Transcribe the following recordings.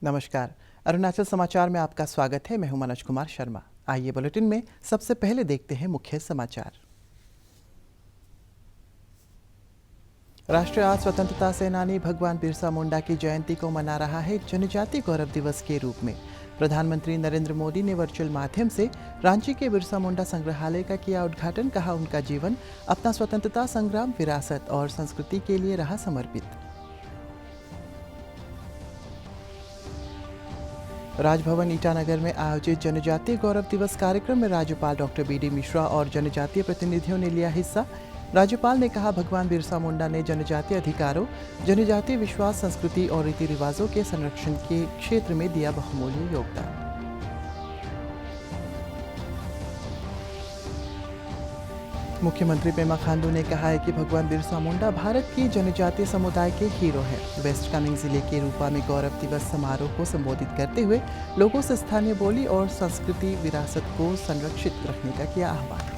नमस्कार। अरुणाचल समाचार में आपका स्वागत है। मैं हूं मनोज कुमार शर्मा। आइए बुलेटिन में सबसे पहले देखते हैं मुख्य समाचार। राष्ट्र आज स्वतंत्रता सेनानी भगवान बिरसा मुंडा की जयंती को मना रहा है जनजातीय गौरव दिवस के रूप में। प्रधानमंत्री नरेंद्र मोदी ने वर्चुअल माध्यम से रांची के बिरसा मुंडा संग्रहालय का किया उद्घाटन। कहा, उनका जीवन अपना स्वतंत्रता संग्राम, विरासत और संस्कृति के लिए रहा समर्पित। राजभवन ईटानगर में आयोजित जनजातीय गौरव दिवस कार्यक्रम में राज्यपाल डॉक्टर बी डी मिश्रा और जनजातीय प्रतिनिधियों ने लिया हिस्सा। राज्यपाल ने कहा, भगवान बिरसा मुंडा ने जनजातीय अधिकारों, जनजातीय विश्वास, संस्कृति और रीति रिवाजों के संरक्षण के क्षेत्र में दिया बहुमूल्य योगदान। मुख्यमंत्री पेमा खांडू ने कहा है कि भगवान बिरसा मुंडा भारत की जनजातीय समुदाय के हीरो हैं। वेस्ट कामेंग जिले के रूपा में गौरव दिवस समारोह को संबोधित करते हुए लोगों से स्थानीय बोली और संस्कृति विरासत को संरक्षित रखने का किया आह्वान।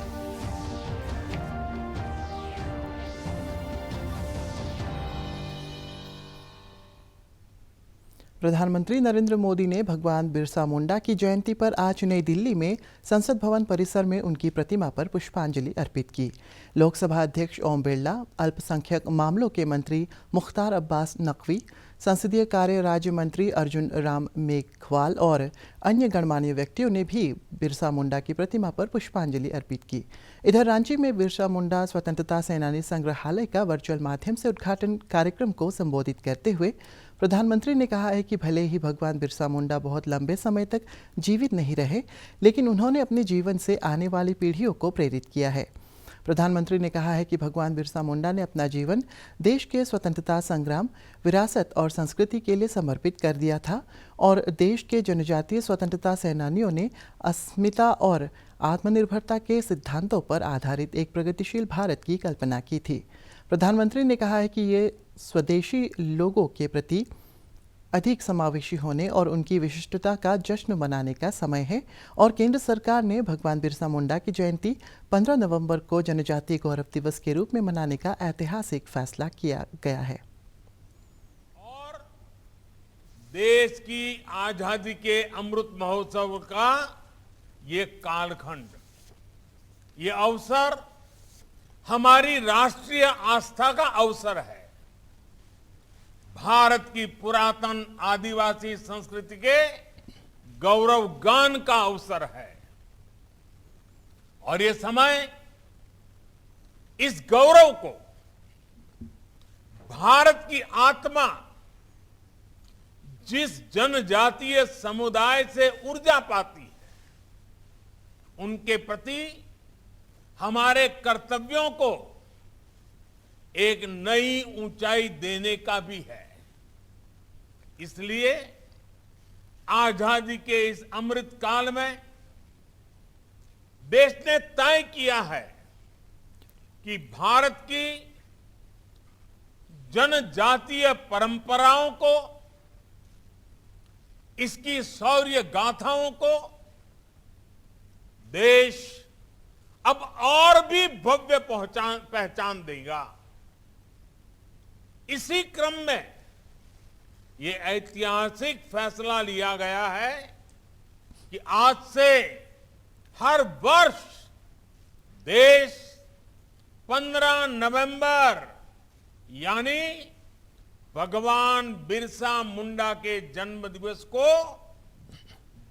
प्रधानमंत्री नरेंद्र मोदी ने भगवान बिरसा मुंडा की जयंती पर आज नई दिल्ली में संसद भवन परिसर में उनकी प्रतिमा पर पुष्पांजलि अर्पित की। लोकसभा अध्यक्ष ओम बिरला, अल्पसंख्यक मामलों के मंत्री मुख्तार अब्बास नकवी, संसदीय कार्य राज्य मंत्री अर्जुन राम मेघवाल और अन्य गणमान्य व्यक्तियों ने भी बिरसा मुंडा की प्रतिमा पर पुष्पांजलि अर्पित की। इधर रांची में बिरसा मुंडा स्वतंत्रता सेनानी संग्रहालय का वर्चुअल माध्यम से उद्घाटन कार्यक्रम को संबोधित करते हुए प्रधानमंत्री ने कहा है कि भले ही भगवान बिरसा मुंडा बहुत लंबे समय तक जीवित नहीं रहे, लेकिन उन्होंने अपने जीवन से आने वाली पीढ़ियों को प्रेरित किया है। प्रधानमंत्री ने कहा है कि भगवान बिरसा मुंडा ने अपना जीवन देश के स्वतंत्रता संग्राम, विरासत और संस्कृति के लिए समर्पित कर दिया था और देश के जनजातीय स्वतंत्रता सेनानियों ने अस्मिता और आत्मनिर्भरता के सिद्धांतों पर आधारित एक प्रगतिशील भारत की कल्पना की थी। प्रधानमंत्री ने कहा है कि ये स्वदेशी लोगों के प्रति अधिक समावेशी होने और उनकी विशिष्टता का जश्न मनाने का समय है और केंद्र सरकार ने भगवान बिरसा मुंडा की जयंती 15 नवंबर को जनजातीय गौरव दिवस के रूप में मनाने का ऐतिहासिक फैसला किया गया है। और देश की आजादी के अमृत महोत्सव का ये कालखंड, ये अवसर हमारी राष्ट्रीय आस्था का अवसर है। भारत की पुरातन आदिवासी संस्कृति के गौरव गान का अवसर है और ये समय इस गौरव को भारत की आत्मा जिस जनजातीय समुदाय से ऊर्जा पाती है, उनके प्रति हमारे कर्तव्यों को एक नई ऊंचाई देने का भी है। इसलिए आजादी के इस अमृत काल में देश ने तय किया है कि भारत की जनजातीय परंपराओं को, इसकी शौर्य गाथाओं को देश अब और भी भव्य पहचान देगा। इसी क्रम में ये ऐतिहासिक फैसला लिया गया है कि आज से हर वर्ष देश 15 नवंबर यानी भगवान बिरसा मुंडा के जन्म दिवस को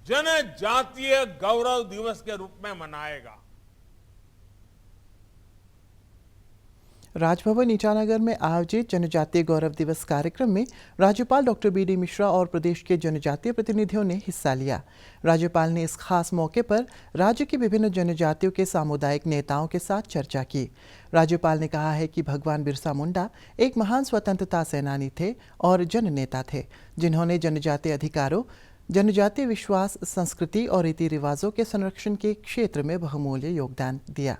जनजातीय गौरव दिवस के रूप में मनाएगा। राजभवन ईटानगर में आयोजित जनजातीय गौरव दिवस कार्यक्रम में राज्यपाल डॉक्टर बी डी मिश्रा और प्रदेश के जनजातीय प्रतिनिधियों ने हिस्सा लिया। राज्यपाल ने इस खास मौके पर राज्य की विभिन्न जनजातियों के सामुदायिक नेताओं के साथ चर्चा की। राज्यपाल ने कहा है कि भगवान बिरसा मुंडा एक महान स्वतंत्रता सेनानी थे और जननेता थे, जिन्होंने जनजातीय अधिकारों, जनजातीय विश्वास, संस्कृति और रीति रिवाजों के संरक्षण के क्षेत्र में बहुमूल्य योगदान दिया।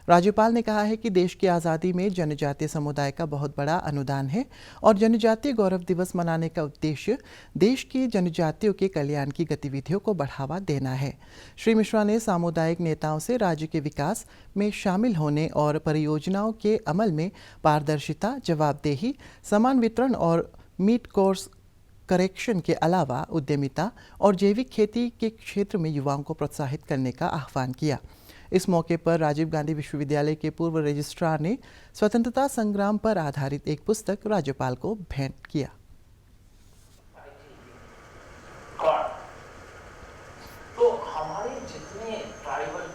राज्यपाल ने कहा है कि देश की आज़ादी में जनजातीय समुदाय का बहुत बड़ा अनुदान है और जनजातीय गौरव दिवस मनाने का उद्देश्य देश की जनजातियों के कल्याण की गतिविधियों को बढ़ावा देना है। श्री मिश्रा ने सामुदायिक नेताओं से राज्य के विकास में शामिल होने और परियोजनाओं के अमल में पारदर्शिता, जवाबदेही, समान वितरण और मीट कोर्स करेक्शन के अलावा उद्यमिता और जैविक खेती के क्षेत्र में युवाओं को प्रोत्साहित करने का आह्वान किया। इस मौके पर राजीव गांधी विश्वविद्यालय के पूर्व रजिस्ट्रार ने स्वतंत्रता संग्राम पर आधारित एक पुस्तक राज्यपाल को भेंट किया। तो हमारे जितने ट्राइबल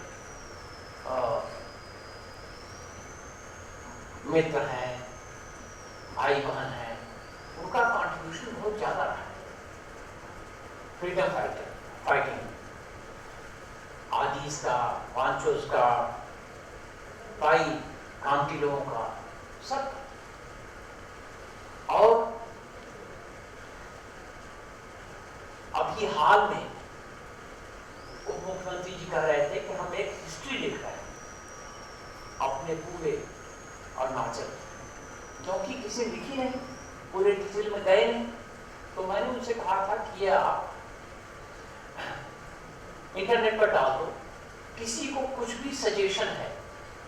मित्र हैं, भाई बहन हैं, उनका कंट्रीब्यूशन बहुत ज्यादा रहा है। फ्रीडम फाइटिंग, आदिस का, पांचोस का, भाई कांटी लोगों का, सब। और अभी हाल में उप मुख्यमंत्री जी कह रहे थे कि हम एक हिस्ट्री लिख रहे हैं अपने पूरे अरुणाचल, क्योंकि किसी लिखी नहीं, पूरे डिटेल में गए नहीं। तो मैंने उनसे कहा था कि आप इंटरनेट पर डाल दो, किसी को कुछ भी सजेशन है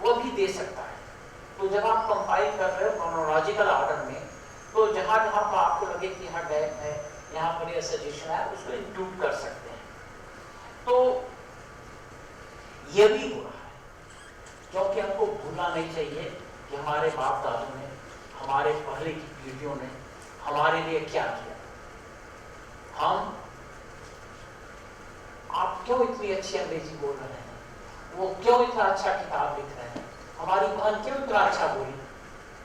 वो भी दे सकता है। तो जब आप कंपाइल कर रहे हो क्रोनोलॉजिकल ऑर्डर में, तो जहां जहां पर आपको लगे कि यहाँ गैप है, यहाँ पर यह सजेशन है, उसको इंक्लूड कर सकते हैं। तो यह भी हो रहा है, क्योंकि हमको भूलना नहीं चाहिए कि हमारे बाप दादों ने, हमारे पहले की पीढ़ियों ने हमारे लिए क्या किया। आप क्यों इतनी अच्छी अंग्रेजी बोल रहे हैं, वो क्यों इतना अच्छा किताब लिख रहे हैं, हमारी बहन क्यों इतना अच्छा बोली।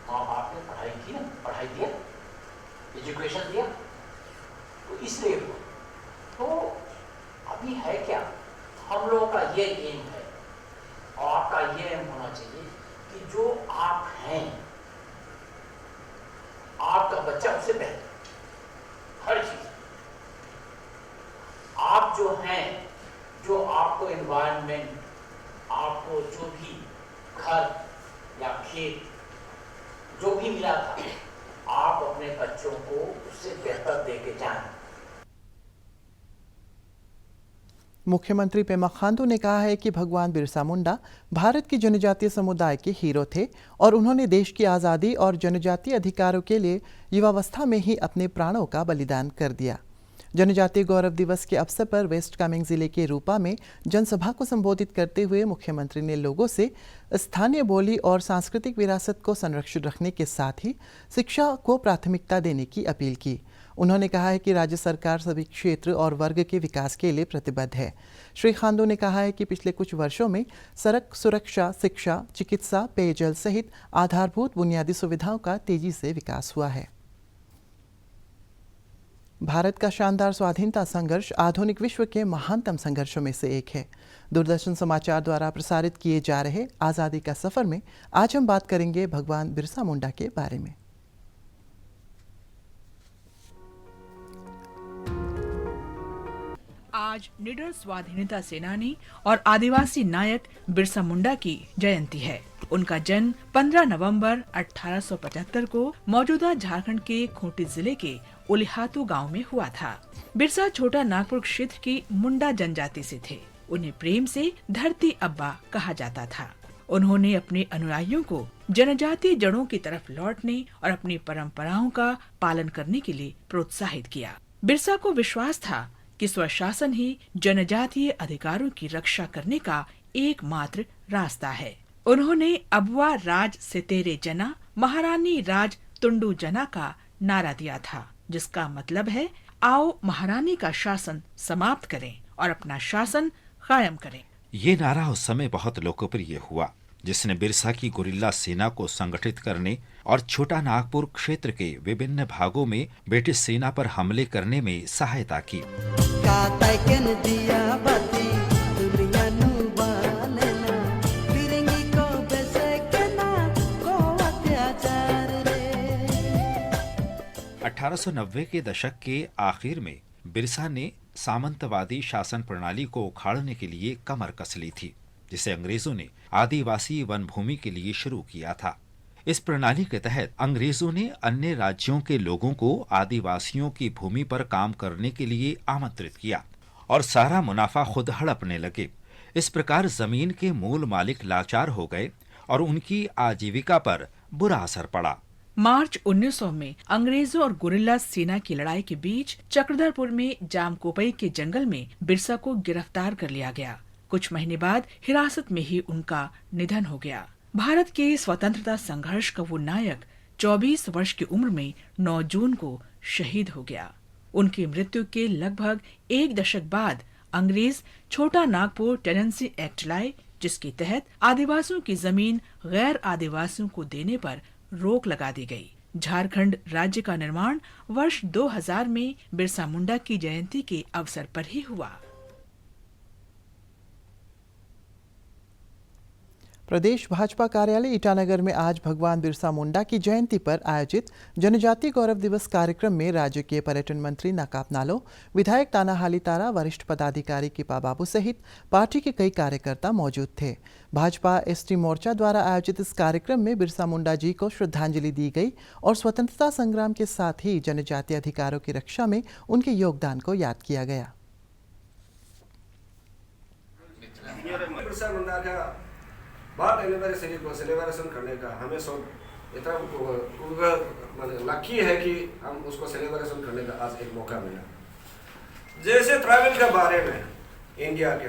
माँ बाप ने पढ़ाई की ना, पढ़ाई दिया, एजुकेशन दिया, तो इसलिए तो अभी है क्या, हम लोगों का ये एम है और आपका ये एम होना चाहिए कि जो आप हैं, आपका बच्चा उससे बेहतर, हर चीज। आप जो हैं, जो आपको एनवायरनमेंट, आपको जो भी घर या खेत जो भी मिला था, आप अपने बच्चों को उससे बेहतर देके जाएं। मुख्यमंत्री पेमा खांडू ने कहा है कि भगवान बिरसा मुंडा भारत की जनजातीय समुदाय के हीरो थे और उन्होंने देश की आज़ादी और जनजातीय अधिकारों के लिए युवावस्था में ही अपने प्राणों का बलिदान कर दिया। जनजातीय गौरव दिवस के अवसर पर वेस्ट कामेंग जिले के रूपा में जनसभा को संबोधित करते हुए मुख्यमंत्री ने लोगों से स्थानीय बोली और सांस्कृतिक विरासत को संरक्षित रखने के साथ ही शिक्षा को प्राथमिकता देने की अपील की। उन्होंने कहा है कि राज्य सरकार सभी क्षेत्र और वर्ग के विकास के लिए प्रतिबद्ध है। श्री खांडू ने कहा है कि पिछले कुछ वर्षों में सड़क सुरक्षा, शिक्षा, चिकित्सा, पेयजल सहित आधारभूत बुनियादी सुविधाओं का तेजी से विकास हुआ है। भारत का शानदार स्वाधीनता संघर्ष आधुनिक विश्व के महानतम संघर्षों में से एक है। दूरदर्शन समाचार द्वारा प्रसारित किए जा रहे आज़ादी का सफ़र में आज हम बात करेंगे भगवान बिरसा मुंडा के बारे में। आज निडर स्वाधीनता सेनानी और आदिवासी नायक बिरसा मुंडा की जयंती है। उनका जन्म 15 नवंबर 1875 को मौजूदा झारखंड के खूंटी जिले के उलिहातू गांव में हुआ था। बिरसा छोटा नागपुर क्षेत्र की मुंडा जनजाति से थे। उन्हें प्रेम से धरती अब्बा कहा जाता था। उन्होंने अपने अनुयायियों को जनजातीय जड़ों की तरफ लौटने और अपनी परंपराओं का पालन करने के लिए प्रोत्साहित किया। बिरसा को विश्वास था कि स्वशासन ही जनजातीय अधिकारों की रक्षा करने का एकमात्र रास्ता है। उन्होंने अबुआ राज सितेरे जना, महारानी राज तुंडू जना का नारा दिया था, जिसका मतलब है आओ महारानी का शासन समाप्त करें और अपना शासन कायम करें। ये नारा उस समय बहुत लोकप्रिय हुआ, जिसने बिरसा की गुरिल्ला सेना को संगठित करने और छोटा नागपुर क्षेत्र के विभिन्न भागों में ब्रिटिश सेना पर हमले करने में सहायता की। अठारह 1890 के दशक के आखिर में बिरसा ने सामंतवादी शासन प्रणाली को उखाड़ने के लिए कमर कस ली थी, जिसे अंग्रेजों ने आदिवासी वन भूमि के लिए शुरू किया था। इस प्रणाली के तहत अंग्रेजों ने अन्य राज्यों के लोगों को आदिवासियों की भूमि पर काम करने के लिए आमंत्रित किया और सारा मुनाफा खुद हड़पने लगे। इस प्रकार जमीन के मूल मालिक लाचार हो गए और उनकी आजीविका पर बुरा असर पड़ा। मार्च 1900 में अंग्रेजों और गुरिल्ला सेना की लड़ाई के बीच चक्रधरपुर में जामकोपई के जंगल में बिरसा को गिरफ्तार कर लिया गया। कुछ महीने बाद हिरासत में ही उनका निधन हो गया। भारत के स्वतंत्रता संघर्ष का वो नायक 24 वर्ष की उम्र में 9 जून को शहीद हो गया। उनकी मृत्यु के लगभग एक दशक बाद अंग्रेज छोटा नागपुर टेनेंसी एक्ट लाए, जिसके तहत आदिवासियों की जमीन गैर आदिवासियों को देने पर रोक लगा दी गई। झारखंड राज्य का निर्माण वर्ष 2000 में बिरसा मुंडा की जयंती के अवसर पर ही हुआ। प्रदेश भाजपा कार्यालय ईटानगर में आज भगवान बिरसा मुंडा की जयंती पर आयोजित जनजातीय गौरव दिवस कार्यक्रम में राज्य के पर्यटन मंत्री नकाप नालो, विधायक ताना हाली तारा, वरिष्ठ पदाधिकारी किपा बाबू सहित पार्टी के कई कार्यकर्ता मौजूद थे। भाजपा एसटी मोर्चा द्वारा आयोजित इस कार्यक्रम में बिरसा मुंडा जी को श्रद्धांजलि दी गई और स्वतंत्रता संग्राम के साथ ही जनजातीय अधिकारों की रक्षा में उनके योगदान को याद किया गया। बात एनिवर्सरी को सेलिब्रेशन करने का हमें सब इतना लकी है कि हम उसको सेलिब्रेशन करने का आज एक मौका मिला। जैसे ट्रैवल के बारे में इंडिया के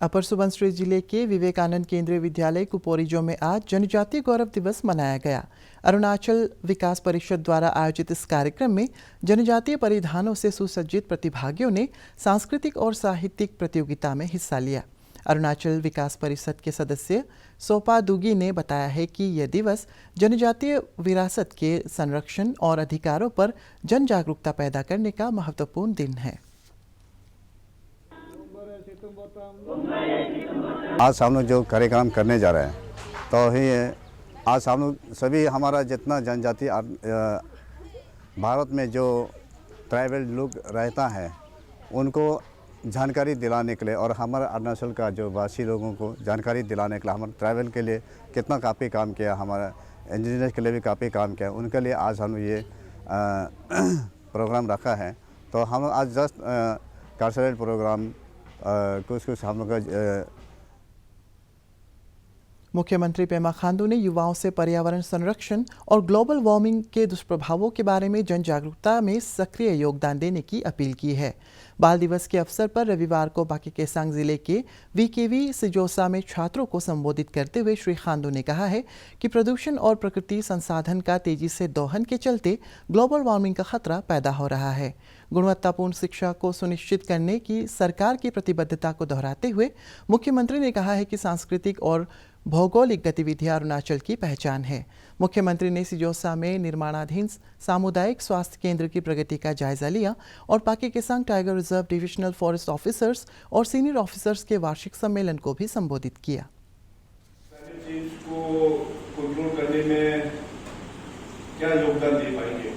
अपर सुबनसिरी जिले के विवेकानंद केंद्रीय विद्यालय कुपोरिजो में आज जनजातीय गौरव दिवस मनाया गया। अरुणाचल विकास परिषद द्वारा आयोजित इस कार्यक्रम में जनजातीय परिधानों से सुसज्जित प्रतिभागियों ने सांस्कृतिक और साहित्यिक प्रतियोगिता में हिस्सा लिया। अरुणाचल विकास परिषद के सदस्य सोपा दुगी ने बताया है कि यह दिवस जनजातीय विरासत के संरक्षण और अधिकारों पर जन जागरूकता पैदा करने का महत्वपूर्ण दिन है। आज हम लोग जो कार्यक्रम करने जा रहे हैं तो ही आज हम लोग सभी हमारा जितना जनजाति भारत में जो ट्राइबल लोग रहता है उनको जानकारी दिलाने के लिए और हमारे अरुणाचल का जो वासी लोगों को जानकारी दिलाने के लिए हमारे ट्राइबल के लिए कितना काफ़ी काम किया, हमारा इंजीनियर के लिए भी काफ़ी काम किया, उनके लिए आज हम ये प्रोग्राम रखा है। तो हम आज जस्ट कल्चरल प्रोग्राम कुछ हम लोग का मुख्यमंत्री पेमा खांडू ने युवाओं से पर्यावरण संरक्षण और ग्लोबल वार्मिंग के दुष्प्रभावों के बारे में जन जागरूकता में सक्रिय योगदान देने की अपील की है। बाल दिवस के अवसर पर रविवार को बाकी केसांग जिले के वीकेवी सिजोसा में छात्रों को संबोधित करते हुए श्री खांडू ने कहा है कि प्रदूषण और प्रकृति संसाधन का तेजी से दोहन के चलते ग्लोबल वार्मिंग का खतरा पैदा हो रहा है। गुणवत्तापूर्ण शिक्षा को सुनिश्चित करने की सरकार की प्रतिबद्धता को दोहराते हुए मुख्यमंत्री ने कहा है कि सांस्कृतिक और भौगोलिक गतिविधियां अरुणाचल की पहचान है। मुख्यमंत्री ने सिजोसा में निर्माणाधीन सामुदायिक स्वास्थ्य केंद्र की प्रगति का जायजा लिया और Pakke Kessang tiger reserve divisional forest officers और सीनियर ऑफिसर्स के वार्षिक सम्मेलन को भी संबोधित किया। चीज को कंट्रोल करने में क्या योगदान दे पाएंगे?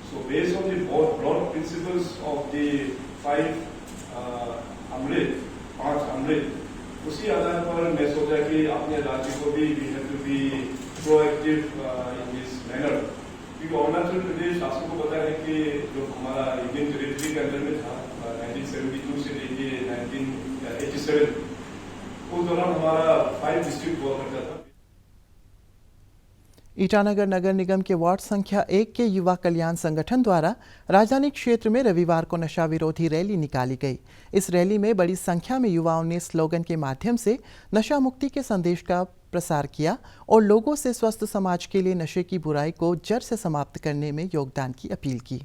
So based on the broad principles of the 5 अमृत, 5 अमृत, उसी आधार पर मैं सोचा कि अपने राज्य को भी we have to be proactive in this manner, क्योंकि अरुणाचल प्रदेश आपको पता है कि जो हमारा इंडियन टेरिटरी के अंदर में था 1972 से लेके 1987 उस दौरान हमारा 5 डिस्ट्रिक्ट हुआ करता था। ईटानगर नगर निगम के वार्ड संख्या 1 के युवा कल्याण संगठन द्वारा राजधानी क्षेत्र में रविवार को नशा विरोधी रैली निकाली गई। इस रैली में बड़ी संख्या में युवाओं ने स्लोगन के माध्यम से नशा मुक्ति के संदेश का प्रसार किया और लोगों से स्वस्थ समाज के लिए नशे की बुराई को जड़ से समाप्त करने में योगदान की अपील की।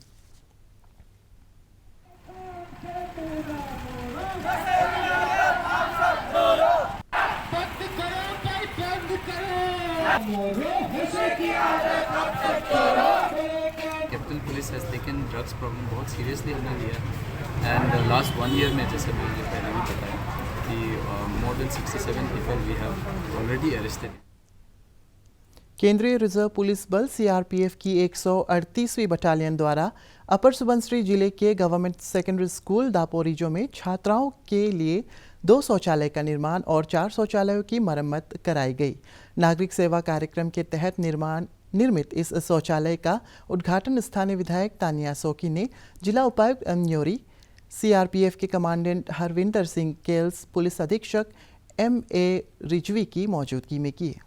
Capital police has taken drugs problem बहुत सीरियसली हमने लिया एंड लास्ट 1 ईयर में जैसे मैंने पहले भी बताया कि more than 67 people we have already arrested. केंद्रीय रिजर्व पुलिस बल सीआरपीएफ की 138वीं बटालियन द्वारा अपर सुबनसिरी जिले के गवर्नमेंट सेकेंडरी स्कूल दापोरिजो में छात्राओं के लिए 2 शौचालय का निर्माण और 4 शौचालयों की मरम्मत कराई गई। नागरिक सेवा कार्यक्रम के तहत निर्मित इस शौचालय का उद्घाटन स्थानीय विधायक तानिया सोकी ने जिला उपायुक्त न्योरी, सीआरपीएफ के कमांडेंट हरविंदर सिंह केल्स, पुलिस अधीक्षक MA रिजवी की मौजूदगी में किए।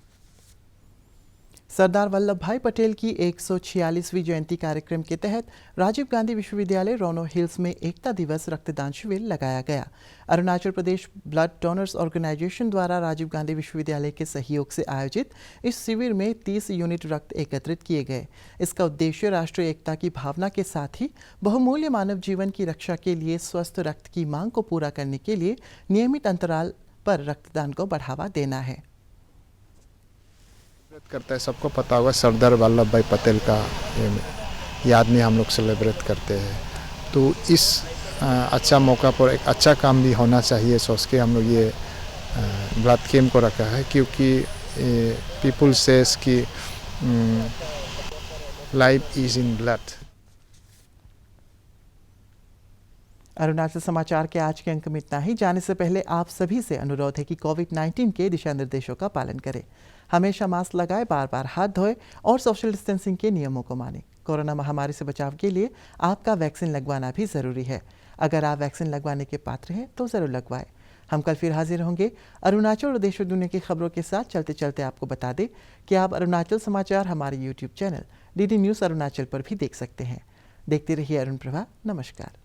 सरदार वल्लभ भाई पटेल की 146वीं जयंती कार्यक्रम के तहत राजीव गांधी विश्वविद्यालय रोनो हिल्स में एकता दिवस रक्तदान शिविर लगाया गया। Arunachal Pradesh blood donors organisation द्वारा राजीव गांधी विश्वविद्यालय के सहयोग से आयोजित इस शिविर में 30 यूनिट रक्त एकत्रित किए गए। इसका उद्देश्य राष्ट्रीय एकता की भावना के साथ ही बहुमूल्य मानव जीवन की रक्षा के लिए स्वस्थ रक्त की मांग को पूरा करने के लिए नियमित अंतराल पर रक्तदान को बढ़ावा देना है। करता है, सबको पता होगा सरदार वल्लभ भाई पटेल का याद में हम लोग सेलिब्रेट करते हैं। तो इस अच्छा मौका पर एक अच्छा काम भी होना चाहिए सोच के हम लोग ये ब्लड कैंप को रखा है, क्योंकि पीपल सेज कि life is in blood. Arunachal समाचार के आज के अंक में इतना ही। जाने से पहले आप सभी से अनुरोध है कि कोविड-19 के दिशा निर्देशों का पालन करें, हमेशा मास्क लगाएं, बार बार हाथ धोएं और सोशल डिस्टेंसिंग के नियमों को मानें। कोरोना महामारी से बचाव के लिए आपका वैक्सीन लगवाना भी ज़रूरी है। अगर आप वैक्सीन लगवाने के पात्र हैं तो ज़रूर लगवाएं। हम कल फिर हाजिर होंगे अरुणाचल और देश और दुनिया की खबरों के साथ। चलते चलते आपको बता दें कि आप अरुणाचल समाचार हमारे YouTube channel DD news Arunachal पर भी देख सकते हैं। देखते रहिए अरुण प्रभा। नमस्कार।